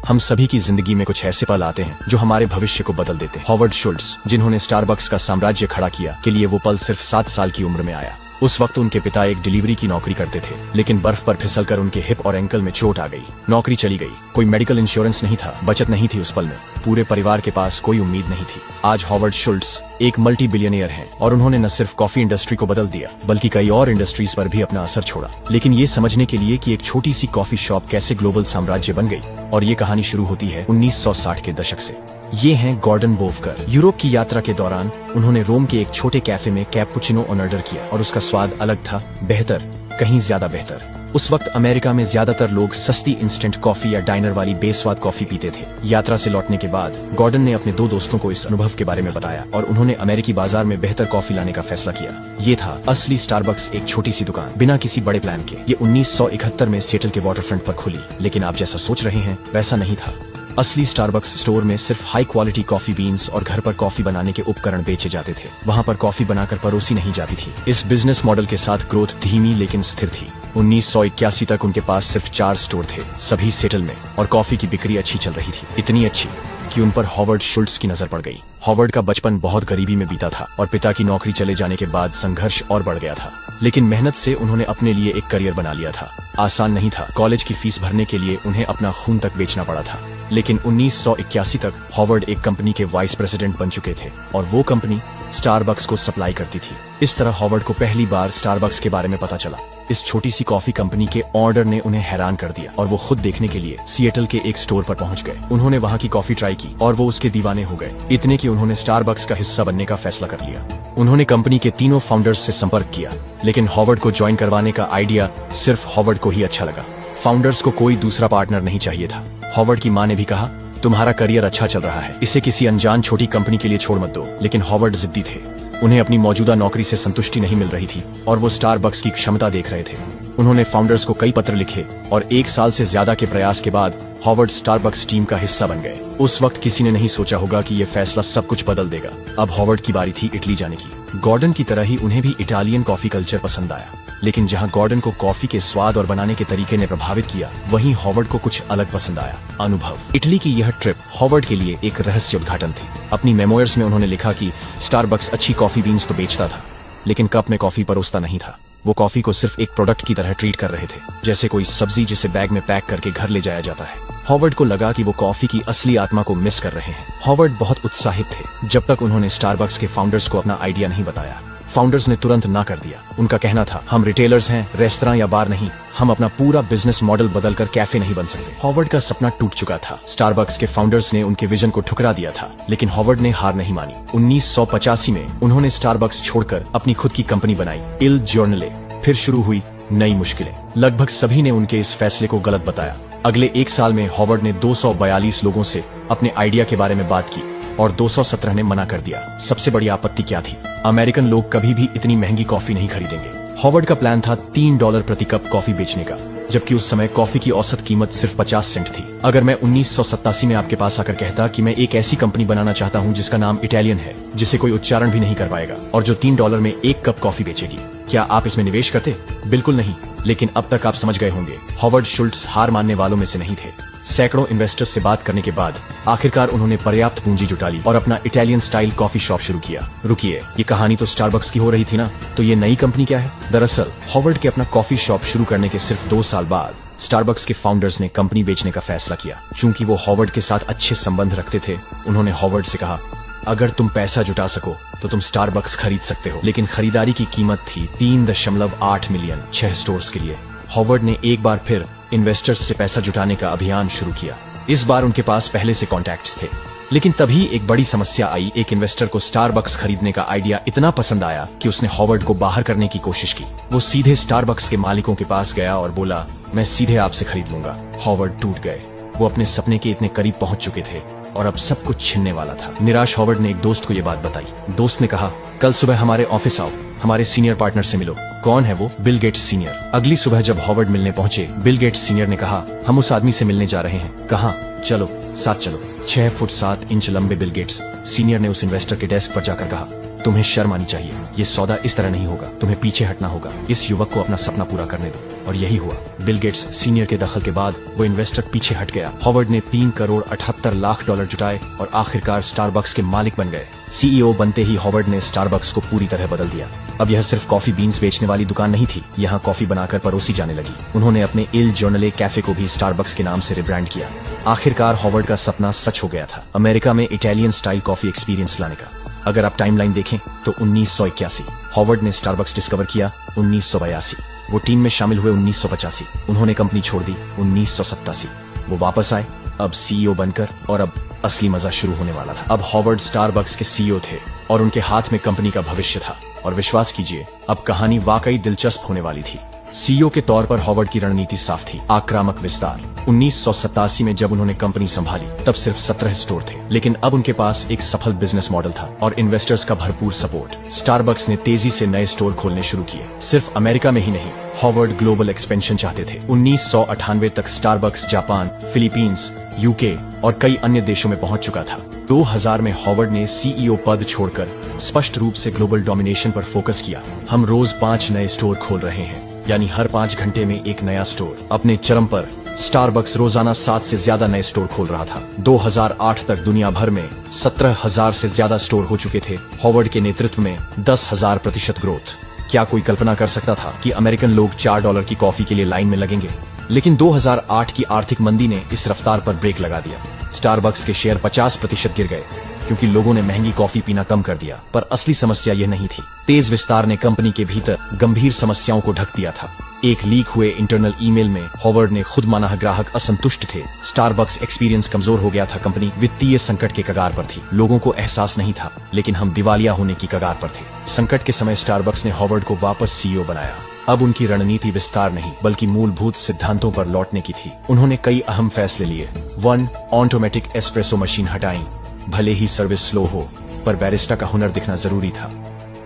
हम सभी की जिंदगी में कुछ ऐसे पल आते हैं जो हमारे भविष्य को बदल देते हैं। हॉवर्ड शुल्ट्ज, जिन्होंने स्टारबक्स का साम्राज्य खड़ा किया, के लिए वो पल सिर्फ 7 साल की उम्र में आया। उस वक्त उनके पिता एक डिलीवरी की नौकरी करते थे, लेकिन बर्फ पर फिसलकर उनके हिप और एंकल में चोट आ गई। नौकरी चली गई, कोई मेडिकल इंश्योरेंस नहीं था, बचत नहीं थी उस पल में, पूरे परिवार के पास कोई उम्मीद नहीं थी। आज हॉवर्ड शुल्ट्ज एक मल्टी बिलियनियर हैं और उन्होंने न सिर्फ कॉफी इंडस्ट्री को बदल दिया, बल्कि कई और इंडस्ट्रीज पर भी अपना असर छोड़ा। लेकिन ये समझने के लिए कि एक छोटी सी कॉफी शॉप कैसे ग्लोबल साम्राज्य बन गई, और ये कहानी शुरू होती है 1960 के दशक से। ये हैं गॉर्डन बोवकर। यूरोप की यात्रा के दौरान उन्होंने रोम के एक छोटे कैफे में कैपुचिनो ऑर्डर किया और उसका स्वाद अलग था, बेहतर, कहीं ज्यादा बेहतर। उस वक्त अमेरिका में ज्यादातर लोग सस्ती इंस्टेंट कॉफी या डाइनर वाली बेस्वाद कॉफी पीते थे। यात्रा से लौटने के बाद गॉर्डन ने अपने 2 दोस्तों को इस अनुभव के बारे में बताया और उन्होंने अमेरिकी बाजार में बेहतर कॉफी लाने का फैसला किया। ये था असली स्टारबक्स, एक छोटी सी दुकान, बिना किसी बड़े प्लान के। ये 1971 में सिएटल के वाटरफ्रंट पर खुली, लेकिन आप जैसा सोच रहे हैं वैसा नहीं था। असली स्टारबक्स स्टोर में सिर्फ हाई क्वालिटी कॉफी बीन्स और घर पर कॉफी बनाने के उपकरण बेचे जाते थे। वहाँ पर कॉफी बनाकर परोसी नहीं जाती थी। इस बिजनेस मॉडल के साथ ग्रोथ धीमी लेकिन स्थिर थी। 1981 तक उनके पास सिर्फ 4 स्टोर थे, सभी सिएटल में, और कॉफी की बिक्री अच्छी चल रही थी, इतनी अच्छी कि उन पर हॉवर्ड शुल्ट्ज की नजर पड़ गई। हॉवर्ड का बचपन बहुत गरीबी में बीता था और पिता की नौकरी चले जाने के बाद संघर्ष और बढ़ गया था, लेकिन मेहनत से उन्होंने अपने लिए एक करियर बना लिया था। आसान नहीं था, कॉलेज की फीस भरने के लिए उन्हें अपना खून तक बेचना पड़ा था। लेकिन 1981 तक हॉवर्ड एक कंपनी के वाइस प्रेसिडेंट बन चुके थे और वो कंपनी स्टारबक्स को सप्लाई करती थी। इस तरह हॉवर्ड को पहली बार स्टारबक्स के बारे में पता चला। इस छोटी सी कॉफी कंपनी के ऑर्डर ने उन्हें हैरान कर दिया और वो खुद देखने के लिए सिएटल के एक स्टोर पर पहुंच गए। उन्होंने वहां की कॉफी ट्राई की और वो उसके दीवाने हो गए, इतने कि उन्होंने स्टारबक्स का हिस्सा बनने का फैसला कर लिया। उन्होंने कंपनी के तीनों फाउंडर्स से संपर्क किया, लेकिन हॉवर्ड को ज्वाइन करवाने का आइडिया सिर्फ हॉवर्ड को ही अच्छा लगा। फाउंडर्स को कोई दूसरा पार्टनर नहीं चाहिए था। हॉवर्ड की माँ ने भी कहा, तुम्हारा करियर अच्छा चल रहा है, इसे किसी अनजान छोटी कंपनी के लिए छोड़ मत दो। लेकिन हॉवर्ड जिद्दी थे। उन्हें अपनी मौजूदा नौकरी से संतुष्टि नहीं मिल रही थी और वो स्टारबक्स की क्षमता देख रहे थे। उन्होंने फाउंडर्स को कई पत्र लिखे और 1 साल से ज्यादा के प्रयास के बाद हॉवर्ड स्टारबक्स टीम का हिस्सा बन गए। उस वक्त किसी ने नहीं सोचा होगा कि ये फैसला सब कुछ बदल देगा। अब हॉवर्ड की बारी थी इटली जाने की। गॉर्डन की तरह ही उन्हें भी इटालियन कॉफी कल्चर पसंद आया, लेकिन जहां गॉर्डन को कॉफी के स्वाद और बनाने के तरीके ने प्रभावित किया, वहीं हॉवर्ड को कुछ अलग पसंद आया, अनुभव। इटली की यह ट्रिप हॉवर्ड के लिए एक रहस्य उद्घाटन थी। अपनी मेमोयर्स में उन्होंने लिखा कि स्टारबक्स अच्छी कॉफी बीन्स तो बेचता था, लेकिन कप में कॉफी परोसता नहीं था। वो कॉफी को सिर्फ एक प्रोडक्ट की तरह ट्रीट कर रहे थे, जैसे कोई सब्जी जिसे बैग में पैक करके घर ले जाया जाता है। हॉवर्ड को लगा कि वो कॉफी की असली आत्मा को मिस कर रहे हैं। हॉवर्ड बहुत उत्साहित थे जब तक उन्होंने स्टारबक्स के फाउंडर्स को अपना आइडिया नहीं बताया। फाउंडर्स ने तुरंत ना कर दिया। उनका कहना था, हम रिटेलर्स हैं, रेस्तरां या बार नहीं, हम अपना पूरा बिजनेस मॉडल बदलकर कैफे नहीं बन सकते। हॉवर्ड का सपना टूट चुका था। स्टारबक्स के फाउंडर्स ने उनके विजन को ठुकरा दिया था, लेकिन हॉवर्ड ने हार नहीं मानी। 1985 में उन्होंने स्टारबक्स छोड़कर अपनी खुद की कंपनी बनाई, इल जर्नले। फिर शुरू हुई नई मुश्किलें। लगभग सभी ने उनके इस फैसले को गलत बताया। अगले 1 साल में हॉवर्ड ने 242 लोगों से अपने आइडिया के बारे में बात की और 217 ने मना कर दिया। सबसे बड़ी आपत्ति क्या थी? अमेरिकन लोग कभी भी इतनी महंगी कॉफी नहीं खरीदेंगे। हॉवर्ड का प्लान था $3 प्रति कप कॉफी बेचने का, जबकि उस समय कॉफी की औसत कीमत सिर्फ 50 सेंट थी। अगर मैं 1987 में आपके पास आकर कहता कि मैं एक ऐसी कंपनी बनाना चाहता हूं जिसका नाम इटालियन है, जिसे कोई उच्चारण भी नहीं कर पाएगा और जो $3 में 1 कप कॉफी बेचेगी, क्या आप इसमें निवेश करते? बिल्कुल नहीं। लेकिन अब तक आप समझ गए होंगे, हॉवर्ड शुल्ट्ज हार मानने वालों में से नहीं थे। सैकड़ों इन्वेस्टर्स से बात करने के बाद आखिरकार उन्होंने पर्याप्त पूंजी जुटा ली और अपना इटालियन स्टाइल कॉफी शॉप शुरू किया। रुकिए, ये कहानी तो स्टारबक्स की हो रही थी ना, तो ये नई कंपनी क्या है? दरअसल हॉवर्ड के अपना कॉफी शॉप शुरू करने के सिर्फ 2 साल बाद स्टारबक्स के फाउंडर्स ने कंपनी बेचने का फैसला किया। चूंकि वो हॉवर्ड के साथ अच्छे संबंध रखते थे, उन्होंने हॉवर्ड से कहा, अगर तुम पैसा जुटा सको तो तुम स्टारबक्स खरीद सकते हो। लेकिन खरीदारी की कीमत थी 3.8 मिलियन 6 स्टोर्स के लिए। हॉवर्ड ने एक बार फिर इन्वेस्टर्स से पैसा जुटाने का अभियान शुरू किया। इस बार उनके पास पहले से कॉन्टैक्ट्स थे, लेकिन तभी एक बड़ी समस्या आई। एक इन्वेस्टर को स्टारबक्स खरीदने का आइडिया इतना पसंद आया कि उसने हॉवर्ड को बाहर करने की कोशिश की। वो सीधे स्टारबक्स के मालिकों के पास गया और बोला, मैं सीधे आपसे खरीद लूंगा। हॉवर्ड टूट गए। वो अपने सपने के इतने करीब पहुंच चुके थे और अब सब कुछ छिनने वाला था। निराश हॉवर्ड ने एक दोस्त को ये बात बताई। दोस्त ने कहा, कल सुबह हमारे ऑफिस आओ, हमारे सीनियर पार्टनर से मिलो। कौन है वो? Bill Gates senior. अगली सुबह जब हॉवर्ड मिलने पहुंचे, बिल गेट्स सीनियर ने कहा, हम उस आदमी से मिलने जा रहे हैं। कहाँ? चलो, साथ चलो। 6 फुट 7 इंच लंबे बिल गेट्स सीनियर ने उस इन्वेस्टर के डेस्क पर जाकर कहा, तुम्हें शर्म आनी चाहिए, ये सौदा इस तरह नहीं होगा, तुम्हें पीछे हटना होगा, इस युवक को अपना सपना पूरा करने दो। और यही हुआ। बिल गेट्स सीनियर के दखल के बाद वो इन्वेस्टर पीछे हट गया। हॉवर्ड ने 3 करोड़ 78 लाख डॉलर जुटाए और आखिरकार स्टारबक्स के मालिक बन गए। सीईओ बनते ही हॉवर्ड ने स्टारबक्स को पूरी तरह बदल दिया। अब यह सिर्फ कॉफी बीन्स बेचने वाली दुकान नहीं थी, यहाँ कॉफी बनाकर परोसी जाने लगी। उन्होंने अपने इल जर्नले कैफे को भी स्टारबक्स के नाम से रिब्रांड किया। आखिरकार हॉवर्ड का सपना सच हो गया था, अमेरिका में इटालियन स्टाइल कॉफी एक्सपीरियंस लाने का। अगर आप टाइमलाइन देखें तो 1981 हॉवर्ड ने स्टारबक्स डिस्कवर किया, 1982 वो टीम में शामिल हुए, 1985 उन्होंने कंपनी छोड़ दी, 1987 वो वापस आए, अब सीईओ बनकर, और अब असली मजा शुरू होने वाला था। अब हॉवर्ड स्टारबक्स के सीईओ थे और उनके हाथ में कंपनी का भविष्य था। और विश्वास कीजिए, अब कहानी वाकई दिलचस्प होने वाली थी। सीईओ के तौर पर हॉवर्ड की रणनीति साफ थी, आक्रामक विस्तार। 1987 में जब उन्होंने कंपनी संभाली तब सिर्फ 17 स्टोर थे, लेकिन अब उनके पास एक सफल बिजनेस मॉडल था और इन्वेस्टर्स का भरपूर सपोर्ट। स्टारबक्स ने तेजी से नए स्टोर खोलने शुरू किए, सिर्फ अमेरिका में ही नहीं। हॉवर्ड ग्लोबल एक्सपेंशन चाहते थे। 1998 तक स्टारबक्स जापान, फिलीपींस, यूके और कई अन्य देशों में पहुंच चुका था। 2000 में हॉवर्ड ने सीईओ पद छोड़कर स्पष्ट रूप से ग्लोबल डोमिनेशन पर फोकस किया। हम रोज 5 नए स्टोर खोल रहे हैं, यानी हर 5 घंटे में एक नया स्टोर। अपने चरम पर स्टारबक्स रोजाना 7 से ज्यादा नए स्टोर खोल रहा था। 2008 तक दुनिया भर में 17,000 से ज्यादा स्टोर हो चुके थे। हॉवर्ड के नेतृत्व में 10,000% ग्रोथ। क्या कोई कल्पना कर सकता था कि अमेरिकन लोग $4 की कॉफी के लिए लाइन में लगेंगे? लेकिन 2008 की आर्थिक मंदी ने इस रफ्तार पर ब्रेक लगा दिया। स्टारबक्स के शेयर 50% गिर गए क्योंकि लोगों ने महंगी कॉफी पीना कम कर दिया। पर असली समस्या यह नहीं थी। तेज विस्तार ने कंपनी के भीतर गंभीर समस्याओं को ढक दिया था। एक लीक हुए इंटरनल ईमेल में हॉवर्ड ने खुद माना ग्राहक असंतुष्ट थे। स्टारबक्स एक्सपीरियंस कमजोर हो गया था। कंपनी वित्तीय संकट के कगार पर थी। लोगों को एहसास नहीं था, लेकिन हम दिवालिया होने की कगार पर थे। संकट के समय स्टारबक्स ने हॉवर्ड को वापस सीईओ बनाया। अब उनकी रणनीति विस्तार नहीं बल्कि मूलभूत सिद्धांतों पर लौटने की थी। उन्होंने कई अहम फैसले लिए। 1. ऑटोमेटिक एस्प्रेसो मशीन हटाई। भले ही सर्विस स्लो हो, पर बैरिस्टा का हुनर दिखना जरूरी था।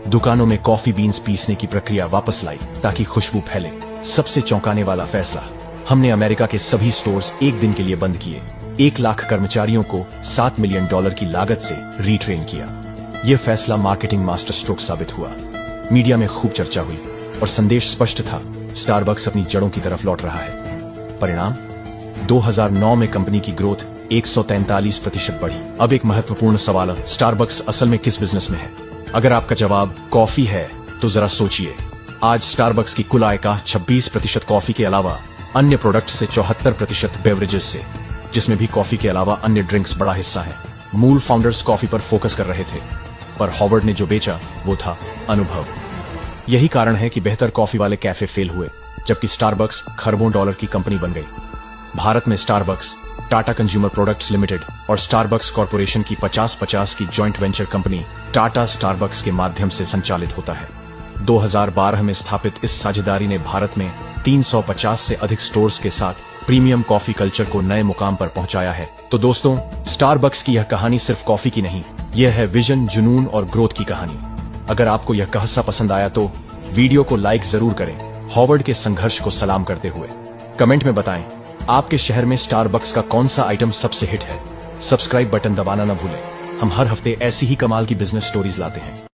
दुकानों में कॉफी बीन्स पीसने की प्रक्रिया वापस लाई ताकि खुशबू फैले। सबसे चौंकाने वाला फैसला, हमने अमेरिका के सभी स्टोर्स एक दिन के लिए बंद किए। 1 लाख कर्मचारियों को $7 मिलियन की लागत से रीट्रेन किया। यह फैसला मार्केटिंग मास्टर स्ट्रोक साबित हुआ। मीडिया में खूब चर्चा हुई और संदेश स्पष्ट था, स्टारबक्स अपनी जड़ों की तरफ लौट रहा है। परिणाम, 2009 में कंपनी की ग्रोथ 143% बढ़ी। अब एक महत्वपूर्ण सवाल, स्टारबक्स असल में किस बिजनेस में है? अगर आपका जवाब कॉफी है तो जरा सोचिए। आज स्टारबक्स की कुल आय का 26% कॉफी के अलावा अन्य प्रोडक्ट से, 74% बेवरेजेस से, जिसमें भी कॉफी के अलावा अन्य ड्रिंक्स बड़ा हिस्सा है। मूल फाउंडर्स कॉफी पर फोकस कर रहे थे, पर हॉवर्ड ने जो बेचा वो था अनुभव। यही कारण है कि बेहतर कॉफी वाले कैफे फेल हुए, जबकि स्टारबक्स खरबों डॉलर की कंपनी बन गई। भारत में Starbucks, Tata consumer products limited और स्टारबक्स कॉर्पोरेशन की 50-50 की joint venture company Tata Starbucks के माध्यम से संचालित होता है। 2012 में स्थापित इस साझेदारी ने भारत में 350 से अधिक स्टोर्स के साथ प्रीमियम कॉफी कल्चर को नए मुकाम पर पहुंचाया है। तो दोस्तों, स्टारबक्स की यह कहानी सिर्फ कॉफी की नहीं, यह है विजन, जुनून और ग्रोथ की कहानी। अगर आपको यह किस्सा पसंद आया तो वीडियो को लाइक जरूर करें, हॉवर्ड के संघर्ष को सलाम करते हुए। कमेंट में बताएं आपके शहर में स्टारबक्स का कौन सा आइटम सबसे हिट है। सब्सक्राइब बटन दबाना न भूलें। हम हर हफ्ते ऐसी ही कमाल की बिजनेस स्टोरीज लाते हैं।